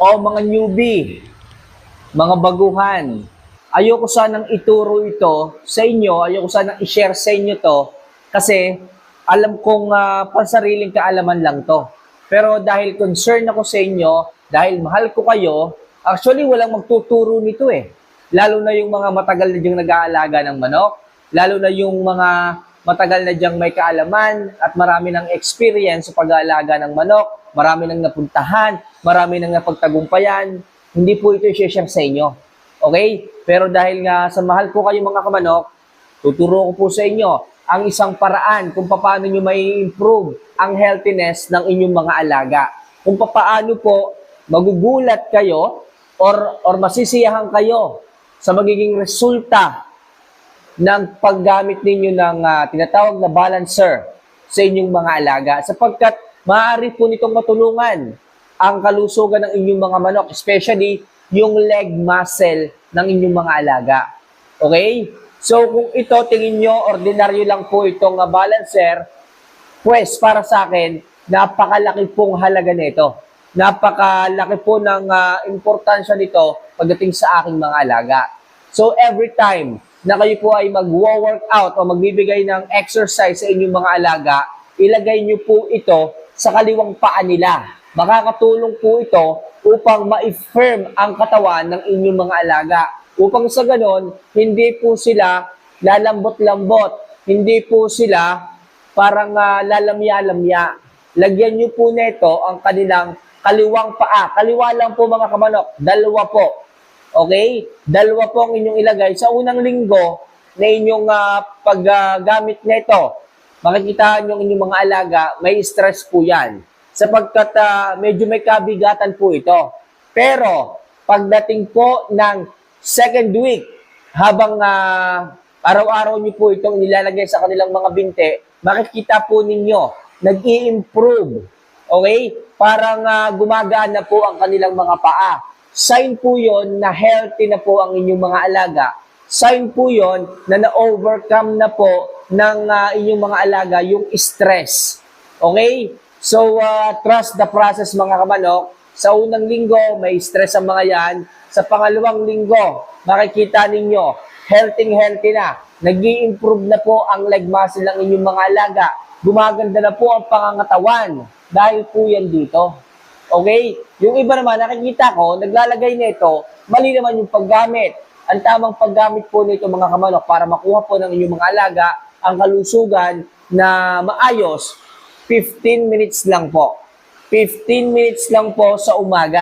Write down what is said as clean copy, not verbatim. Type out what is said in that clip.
o mga newbie, mga baguhan, ayoko sanang ituro ito sa inyo, ayoko sanang i-share sa inyo to kasi alam kong pansariling kaalaman lang to. Pero dahil concern ako sa inyo, dahil mahal ko kayo, actually walang magtuturo nito eh. Lalo na yung mga matagal na diyang nag-aalaga ng manok, lalo na yung mga matagal na diyang may kaalaman at marami ng experience sa pag-aalaga ng manok, marami nang napuntahan, marami nang napagtagumpayan, hindi po ito i-share sa inyo. Okay? Pero dahil nga sa mahal ko kayo mga kamanok, tuturo ko po sa inyo ang isang paraan kung paano nyo may improve ang healthiness ng inyong mga alaga. Kung paano po magugulat kayo or masisiyahan kayo sa magiging resulta ng paggamit ninyo ng tinatawag na balancer sa inyong mga alaga sapagkat maaari po nitong matulungan ang kalusugan ng inyong mga manok, especially yung leg muscle ng inyong mga alaga. Okay? So kung ito tingin nyo, ordinaryo lang po itong balancer, pues para sa akin, napakalaki pong halaga nito. Napakalaki po ng importansya nito pagdating sa aking mga alaga. So every time na kayo po ay mag-workout o magbibigay ng exercise sa inyong mga alaga, ilagay nyo po ito sa kaliwang paa nila. Makakatulong po ito upang ma-firm ang katawan ng inyong mga alaga. Upang sa ganon, hindi po sila lalambot-lambot. Hindi po sila parang lalamya-lamya. Lagyan nyo po nito ang kanilang kaliwang paa. Kaliwa lang po mga kamanok, dalawa po. Okay? Dalawa po ang inyong ilagay sa unang linggo na inyong paggamit nito. Makikita nyo ang inyong mga alaga, may stress po yan. Sapagkat medyo may kabigatan po ito. Pero pagdating po ng second week, habang araw-araw nyo po itong nilalagay sa kanilang mga binte, makikita po ninyo, nag-i-improve. Okay? Parang gumagaan na po ang kanilang mga paa. Sign po yon na healthy na po ang inyong mga alaga. Sign po yon na na-overcome na po ng inyong mga alaga yung stress. Okay? So, trust the process mga kamanok. Sa unang linggo, may stress ang mga yan. Sa pangalawang linggo, makikita ninyo, healthy na. Nag-i-improve na po ang leg muscle ng inyong mga alaga. Gumaganda na po ang pangangatawan dahil po yan dito. Okay? Yung iba naman, nakikita ko, naglalagay nito, mali naman yung paggamit. Ang tamang paggamit po nito mga kamanok para makuha po ng inyong mga alaga ang kalusugan na maayos, 15 minutes lang po. 15 minutes lang po sa umaga.